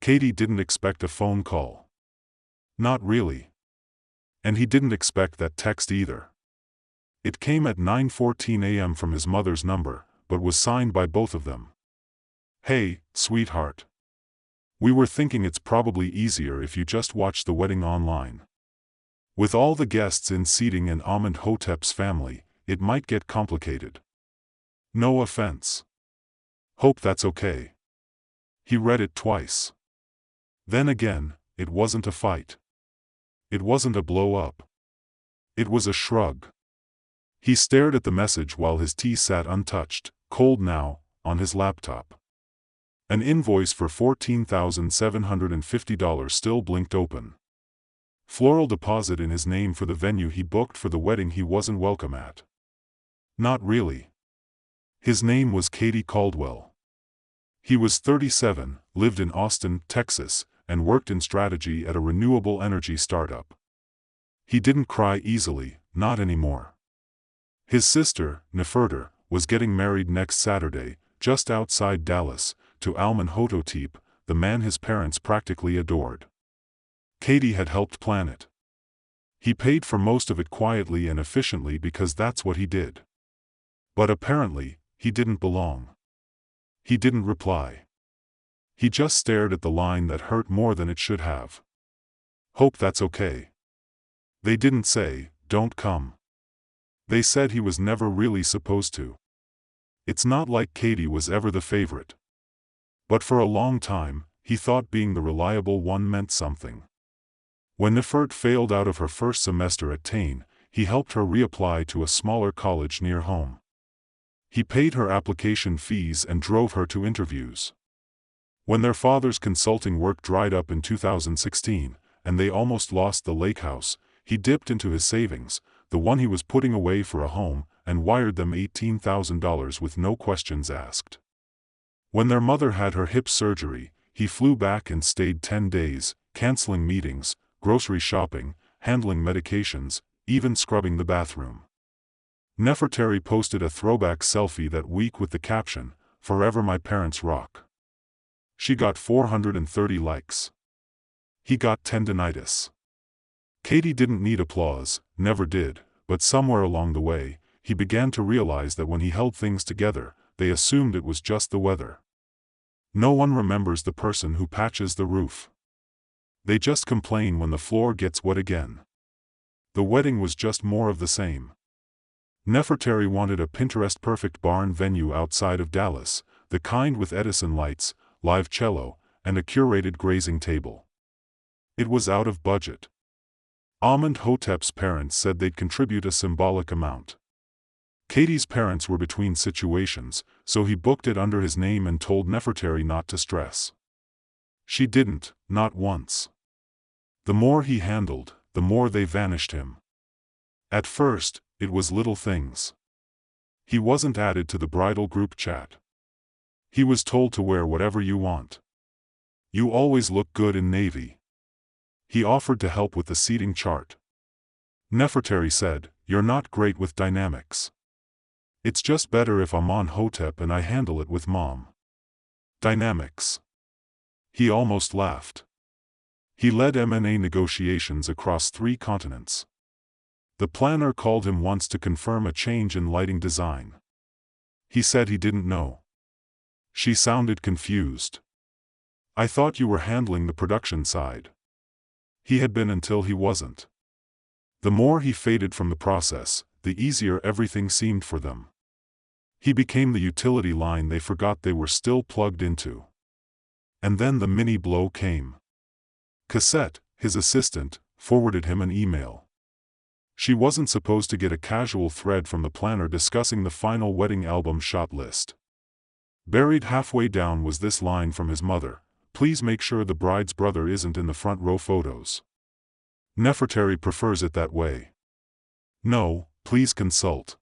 Katie didn't expect a phone call. Not really. And he didn't expect that text either. It came at 9:14 a.m. from his mother's number, but was signed by both of them. "Hey, sweetheart. We were thinking it's probably easier if you just watch the wedding online. With all the guests in seating and Amenhotep's family, it might get complicated. No offense. Hope that's okay." He read it twice. Then again, it wasn't a fight. It wasn't a blow-up. It was a shrug. He stared at the message while his tea sat untouched, cold now, on his laptop. An invoice for $14,750 still blinked open. Floral deposit in his name for the venue he booked for the wedding he wasn't welcome at. Not really. His name was Katie Caldwell. He was 37, lived in Austin, Texas, and worked in strategy at a renewable energy startup. He didn't cry easily, not anymore. His sister, Nefertari, was getting married next Saturday, just outside Dallas, to Amenhotep, the man his parents practically adored. Katie had helped plan it. He paid for most of it quietly and efficiently because that's what he did. But apparently, he didn't belong. He didn't reply. He just stared at the line that hurt more than it should have. Hope that's okay. They didn't say, "Don't come." They said he was never really supposed to. It's not like Katie was ever the favorite. But for a long time, he thought being the reliable one meant something. When Nefertari failed out of her first semester at Tain, he helped her reapply to a smaller college near home. He paid her application fees and drove her to interviews. When their father's consulting work dried up in 2016, and they almost lost the lake house, he dipped into his savings, the one he was putting away for a home, and wired them $18,000 with no questions asked. When their mother had her hip surgery, he flew back and stayed 10 days, canceling meetings, grocery shopping, handling medications, even scrubbing the bathroom. Nefertari posted a throwback selfie that week with the caption, "Forever my parents rock." She got 430 likes. He got tendinitis. Katie didn't need applause, never did, but somewhere along the way, he began to realize that when he held things together, they assumed it was just the weather. No one remembers the person who patches the roof. They just complain when the floor gets wet again. The wedding was just more of the same. Nefertari wanted a Pinterest-perfect barn venue outside of Dallas, the kind with Edison lights, live cello, and a curated grazing table. It was out of budget. Amenhotep's parents said they'd contribute a symbolic amount. Katie's parents were between situations, so he booked it under his name and told Nefertari not to stress. She didn't, not once. The more he handled, the more they vanished him. At first, it was little things. He wasn't added to the bridal group chat. He was told to wear whatever you want. You always look good in navy. He offered to help with the seating chart. Nefertari said, "You're not great with dynamics. It's just better if I'm on Hotep and I handle it with Mom." Dynamics. He almost laughed. He led M&A negotiations across 3 continents. The planner called him once to confirm a change in lighting design. He said he didn't know. She sounded confused. "I thought you were handling the production side." He had been until he wasn't. The more he faded from the process, the easier everything seemed for them. He became the utility line they forgot they were still plugged into. And then the mini blow came. Cassette, his assistant, forwarded him an email. She wasn't supposed to get a casual thread from the planner discussing the final wedding album shot list. Buried halfway down was this line from his mother, "Please make sure the bride's brother isn't in the front row photos. Nefertari prefers it that way. No, please consult."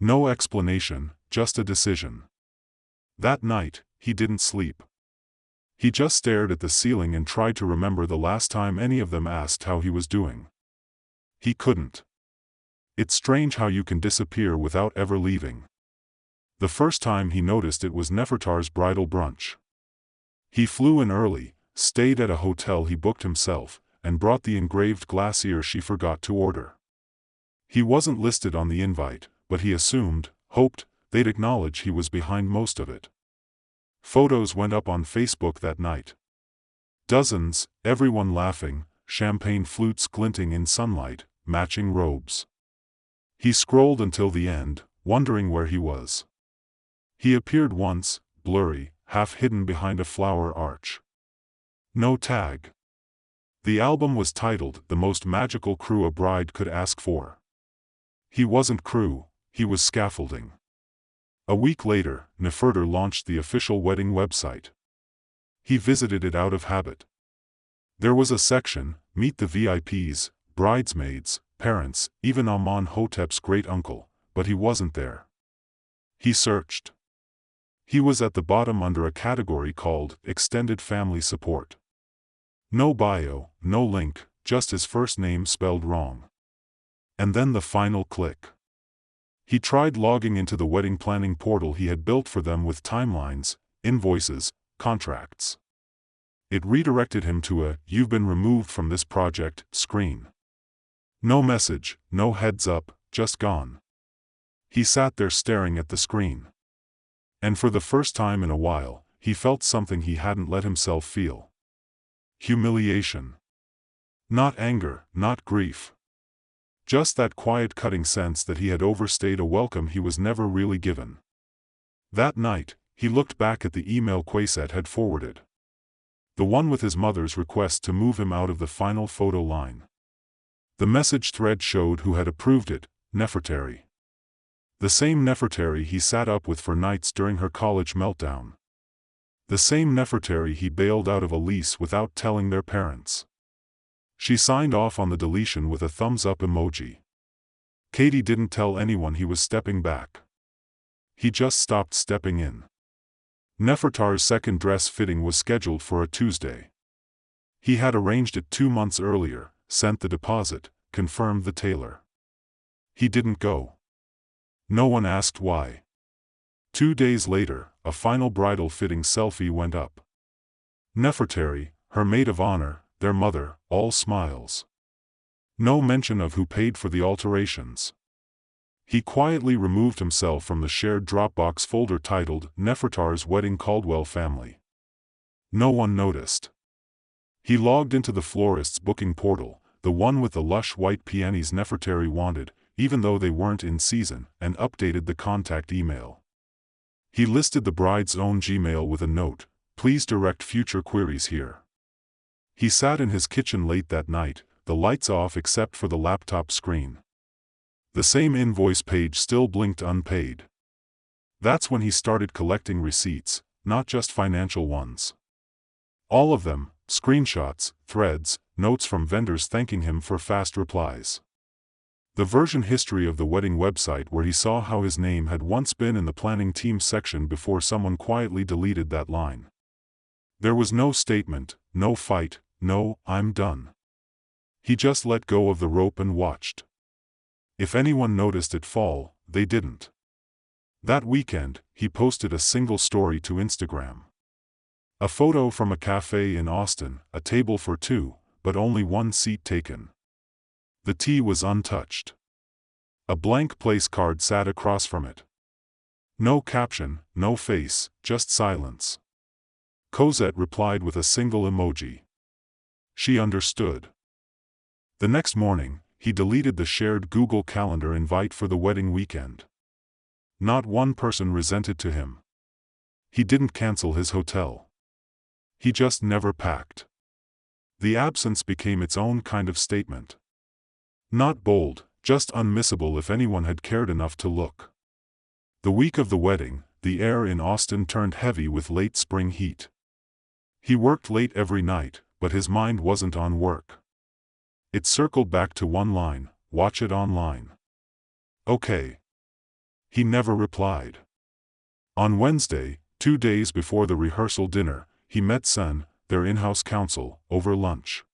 No explanation, just a decision. That night, he didn't sleep. He just stared at the ceiling and tried to remember the last time any of them asked how he was doing. He couldn't. It's strange how you can disappear without ever leaving. The first time he noticed it was Nefertari's bridal brunch. He flew in early, stayed at a hotel he booked himself, and brought the engraved glass ear she forgot to order. He wasn't listed on the invite, but he assumed, hoped, they'd acknowledge he was behind most of it. Photos went up on Facebook that night. Dozens, everyone laughing, champagne flutes glinting in sunlight, matching robes. He scrolled until the end, wondering where he was. He appeared once, blurry, half hidden behind a flower arch. No tag. The album was titled "The Most Magical Crew a Bride Could Ask For." He wasn't crew, he was scaffolding. A week later, Nefertari launched the official wedding website. He visited it out of habit. There was a section, Meet the VIPs, bridesmaids, parents, even Amenhotep's great-uncle, but he wasn't there. He searched. He was at the bottom under a category called Extended Family Support. No bio, no link, just his first name spelled wrong. And then the final click. He tried logging into the wedding planning portal he had built for them with timelines, invoices, contracts. It redirected him to a "You've been removed from this project" screen. No message, no heads up, just gone. He sat there staring at the screen. And for the first time in a while, he felt something he hadn't let himself feel. Humiliation. Not anger, not grief. Just that quiet cutting sense that he had overstayed a welcome he was never really given. That night, he looked back at the email Quaysette had forwarded. The one with his mother's request to move him out of the final photo line. The message thread showed who had approved it, Nefertari. The same Nefertari he sat up with for nights during her college meltdown. The same Nefertari he bailed out of a lease without telling their parents. She signed off on the deletion with a thumbs-up emoji. Katie didn't tell anyone he was stepping back. He just stopped stepping in. Nefertari's second dress fitting was scheduled for a Tuesday. He had arranged it 2 months earlier, sent the deposit, confirmed the tailor. He didn't go. No one asked why. 2 days later, a final bridal fitting selfie went up. Nefertari, her maid of honor, their mother, all smiles. No mention of who paid for the alterations. He quietly removed himself from the shared Dropbox folder titled Nefertari's Wedding Caldwell Family. No one noticed. He logged into the florist's booking portal, the one with the lush white peonies Nefertari wanted, even though they weren't in season, and updated the contact email. He listed the bride's own Gmail with a note, "Please direct future queries here." He sat in his kitchen late that night, the lights off except for the laptop screen. The same invoice page still blinked unpaid. That's when he started collecting receipts, not just financial ones. All of them, screenshots, threads, notes from vendors thanking him for fast replies. The version history of the wedding website where he saw how his name had once been in the planning team section before someone quietly deleted that line. There was no statement, no fight, no "I'm done." He just let go of the rope and watched. If anyone noticed it fall, they didn't. That weekend, he posted a single story to Instagram. A photo from a cafe in Austin, a table for two, but only one seat taken. The tea was untouched. A blank place card sat across from it. No caption, no face, just silence. Cosette replied with a single emoji. She understood. The next morning, he deleted the shared Google Calendar invite for the wedding weekend. Not one person resented to him. He didn't cancel his hotel. He just never packed. The absence became its own kind of statement. Not bold, just unmissable if anyone had cared enough to look. The week of the wedding, the air in Austin turned heavy with late spring heat. He worked late every night, but his mind wasn't on work. It circled back to one line, "Watch it online." Okay. He never replied. On Wednesday, 2 days before the rehearsal dinner, he met Sun, their in-house counsel, over lunch.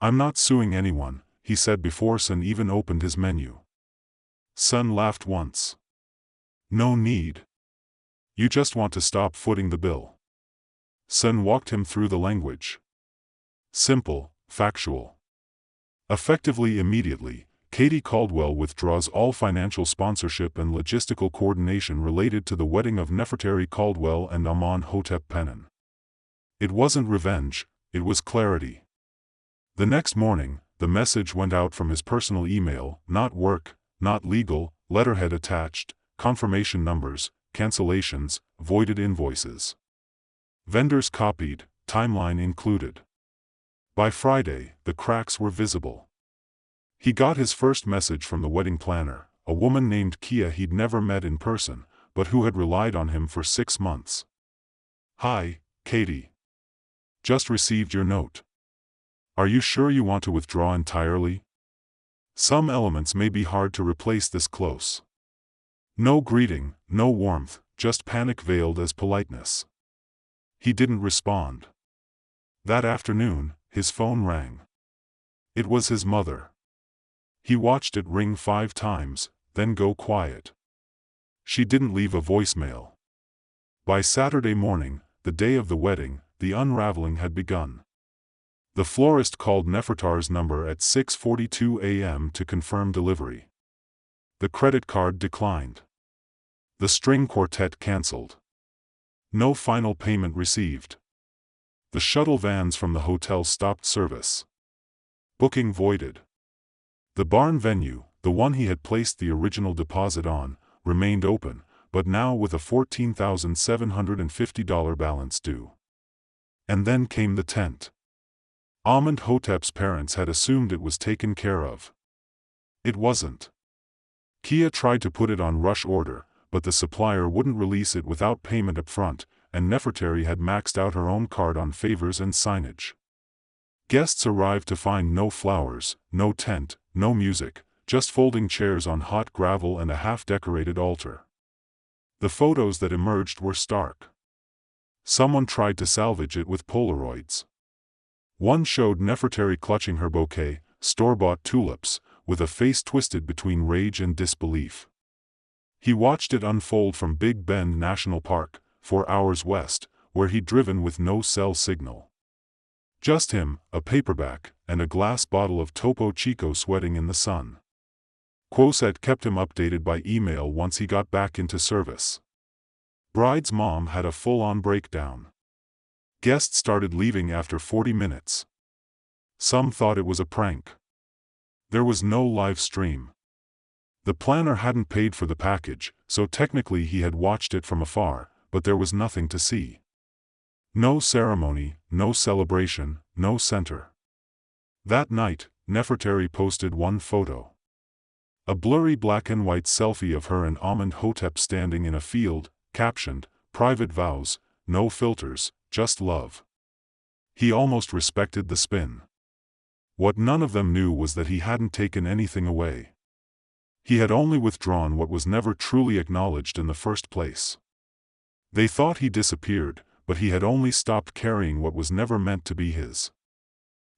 "I'm not suing anyone," he said before Sun even opened his menu. Sun laughed once. "No need. You just want to stop footing the bill." Sun walked him through the language. Simple, factual. Effectively immediately, Katie Caldwell withdraws all financial sponsorship and logistical coordination related to the wedding of Nefertari Caldwell and Amenhotep Penin. It wasn't revenge, it was clarity. The next morning, the message went out from his personal email: not work, not legal, letterhead attached, confirmation numbers, cancellations, voided invoices. Vendors copied, timeline included. By Friday, the cracks were visible. He got his first message from the wedding planner, a woman named Kia he'd never met in person, but who had relied on him for 6 months. "Hi, Katie. Just received your note. Are you sure you want to withdraw entirely? Some elements may be hard to replace this close." No greeting, no warmth, just panic veiled as politeness. He didn't respond. That afternoon, his phone rang. It was his mother. He watched it ring 5 times, then go quiet. She didn't leave a voicemail. By Saturday morning, the day of the wedding, the unraveling had begun. The florist called Nefertari's number at 6:42 a.m. to confirm delivery. The credit card declined. The string quartet cancelled. No final payment received. The shuttle vans from the hotel stopped service. Booking voided. The barn venue, the one he had placed the original deposit on, remained open, but now with a $14,750 balance due. And then came the tent. Amenhotep's parents had assumed it was taken care of. It wasn't. Kia tried to put it on rush order, but the supplier wouldn't release it without payment up front, and Nefertari had maxed out her own card on favors and signage. Guests arrived to find no flowers, no tent, no music, just folding chairs on hot gravel and a half-decorated altar. The photos that emerged were stark. Someone tried to salvage it with Polaroids. One showed Nefertari clutching her bouquet, store-bought tulips, with a face twisted between rage and disbelief. He watched it unfold from Big Bend National Park, 4 hours west, where he'd driven with no cell signal. Just him, a paperback, and a glass bottle of Topo Chico sweating in the sun. Quosette kept him updated by email once he got back into service. Bride's mom had a full-on breakdown. Guests started leaving after 40 minutes. Some thought it was a prank. There was no live stream. The planner hadn't paid for the package, so technically he had watched it from afar, but there was nothing to see. No ceremony, no celebration, no center. That night, Nefertari posted one photo. A blurry black and white selfie of her and Amenhotep standing in a field, captioned, "Private vows, no filters, just love." He almost respected the spin. What none of them knew was that he hadn't taken anything away. He had only withdrawn what was never truly acknowledged in the first place. They thought he disappeared, but he had only stopped carrying what was never meant to be his.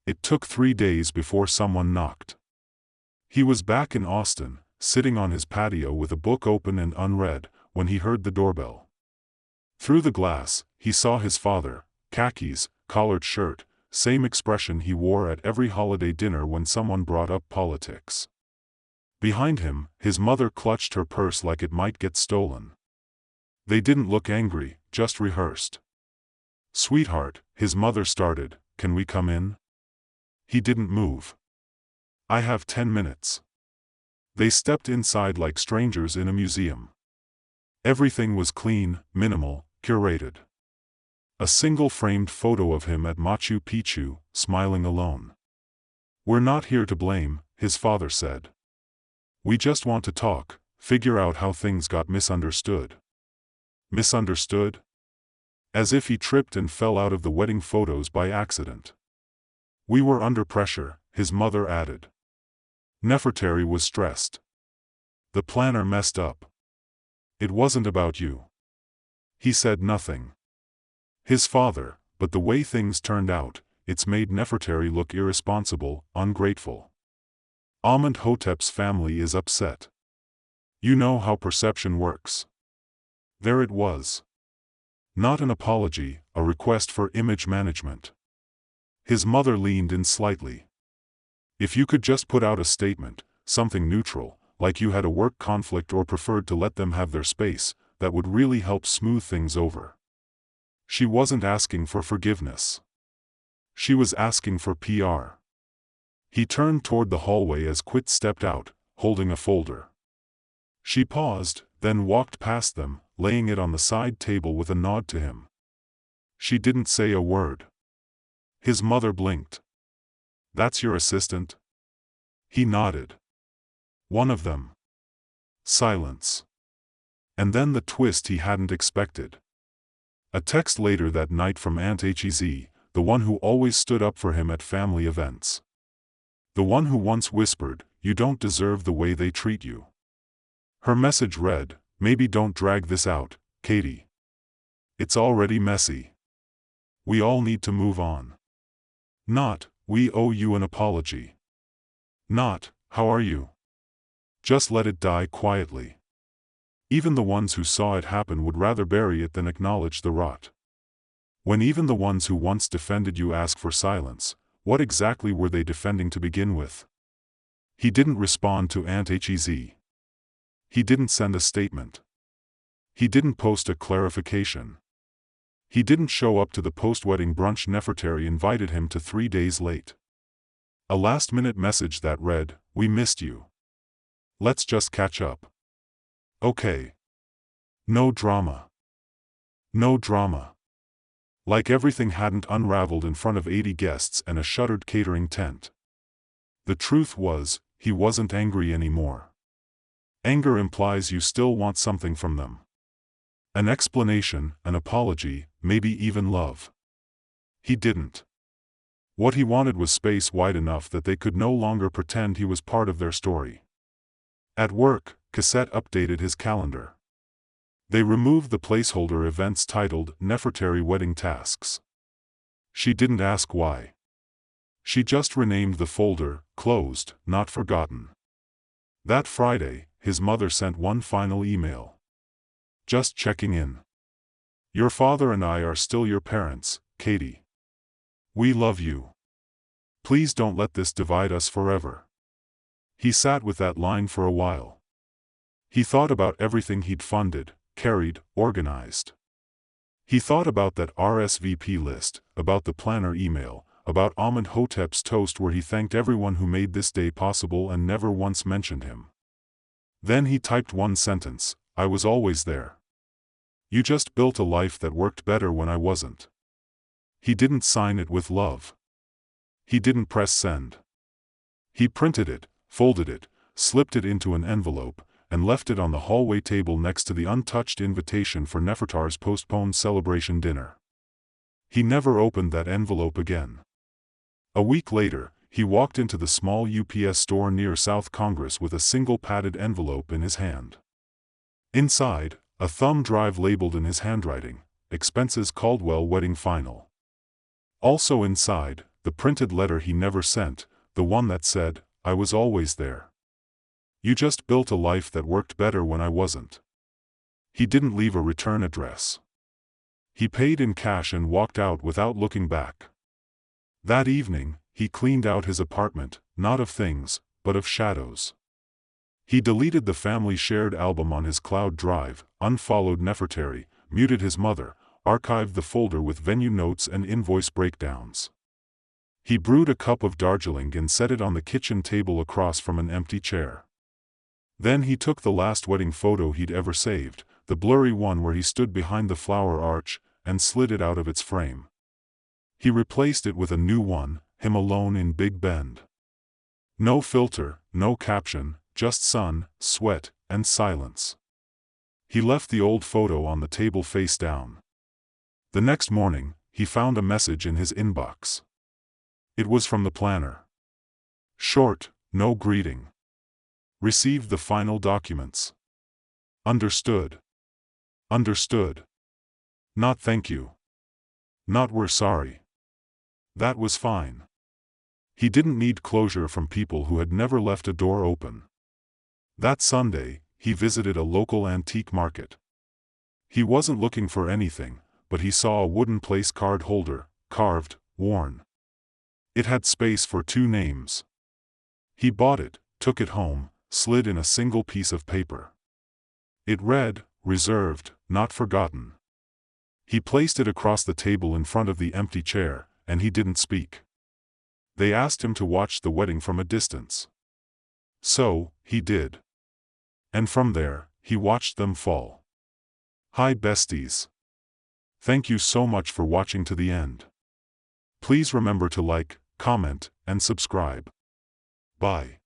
It took 3 days before someone knocked. He was back in Austin, sitting on his patio with a book open and unread, when he heard the doorbell. Through the glass, he saw his father, khakis, collared shirt, same expression he wore at every holiday dinner when someone brought up politics. Behind him, his mother clutched her purse like it might get stolen. They didn't look angry, just rehearsed. "Sweetheart," his mother started, "can we come in?" He didn't move. "I have 10 minutes. They stepped inside like strangers in a museum. Everything was clean, minimal, curated. A single framed photo of him at Machu Picchu, smiling alone. "We're not here to blame," his father said. "We just want to talk, figure out how things got misunderstood." Misunderstood? As if he tripped and fell out of the wedding photos by accident. "We were under pressure," his mother added. Nefertari was stressed. "The planner messed up. It wasn't about you." He said nothing. His father, but the way things turned out, it's made Nefertari look irresponsible, ungrateful. Amenhotep's family is upset. You know how perception works. There it was. Not an apology, a request for image management. His mother leaned in slightly. If you could just put out a statement, something neutral, like you had a work conflict or preferred to let them have their space, that would really help smooth things over. She wasn't asking for forgiveness. She was asking for PR. He turned toward the hallway as Quit stepped out, holding a folder. She paused, then walked past them, laying it on the side table with a nod to him. She didn't say a word. His mother blinked. "That's your assistant?" He nodded. "One of them." Silence. And then the twist he hadn't expected. A text later that night from Aunt Hez, the one who always stood up for him at family events. The one who once whispered, "You don't deserve the way they treat you." Her message read, "Maybe don't drag this out, Katie. It's already messy. We all need to move on." Not, "We owe you an apology." Not, "How are you?" Just let it die quietly. Even the ones who saw it happen would rather bury it than acknowledge the rot. When even the ones who once defended you ask for silence, what exactly were they defending to begin with? He didn't respond to Aunt Hez. He didn't send a statement. He didn't post a clarification. He didn't show up to the post-wedding brunch Nefertari invited him to 3 days late. A last-minute message that read, "We missed you. Let's just catch up." Okay. No drama. No drama. Like everything hadn't unraveled in front of 80 guests and a shuttered catering tent. The truth was, he wasn't angry anymore. Anger implies you still want something from them. An explanation, an apology, maybe even love. He didn't. What he wanted was space wide enough that they could no longer pretend he was part of their story. At work, Cassette updated his calendar. They removed the placeholder events titled Nefertari Wedding Tasks. She didn't ask why. She just renamed the folder, Closed, Not Forgotten. That Friday, his mother sent one final email. "Just checking in. Your father and I are still your parents, Katie. We love you. Please don't let this divide us forever." He sat with that line for a while. He thought about everything he'd funded, carried, organized. He thought about that RSVP list, about the planner email, about Amenhotep's toast where he thanked everyone who made this day possible and never once mentioned him. Then he typed one sentence, "I was always there. You just built a life that worked better when I wasn't." He didn't sign it with love. He didn't press send. He printed it, folded it, slipped it into an envelope, and left it on the hallway table next to the untouched invitation for Nefertari's postponed celebration dinner. He never opened that envelope again. A week later, he walked into the small UPS store near South Congress with a single padded envelope in his hand. Inside, a thumb drive labeled in his handwriting, "Expenses Caldwell Wedding Final." Also inside, the printed letter he never sent, the one that said, "I was always there. You just built a life that worked better when I wasn't." He didn't leave a return address. He paid in cash and walked out without looking back. That evening, he cleaned out his apartment, not of things, but of shadows. He deleted the family shared album on his cloud drive, unfollowed Nefertari, muted his mother, archived the folder with venue notes and invoice breakdowns. He brewed a cup of Darjeeling and set it on the kitchen table across from an empty chair. Then he took the last wedding photo he'd ever saved, the blurry one where he stood behind the flower arch, and slid it out of its frame. He replaced it with a new one, him alone in Big Bend. No filter, no caption, just sun, sweat, and silence. He left the old photo on the table face down. The next morning, he found a message in his inbox. It was from the planner. Short, no greeting. Received the final documents. Understood. Understood. Not thank you. Not we're sorry. That was fine. He didn't need closure from people who had never left a door open. That Sunday, he visited a local antique market. He wasn't looking for anything, but he saw a wooden place card holder, carved, worn. It had space for 2 names. He bought it, took it home, slid in a single piece of paper. It read, "Reserved, not forgotten." He placed it across the table in front of the empty chair, and he didn't speak. They asked him to watch the wedding from a distance. So, he did. And from there, he watched them fall. Hi besties. Thank you so much for watching to the end. Please remember to like, comment, and subscribe. Bye.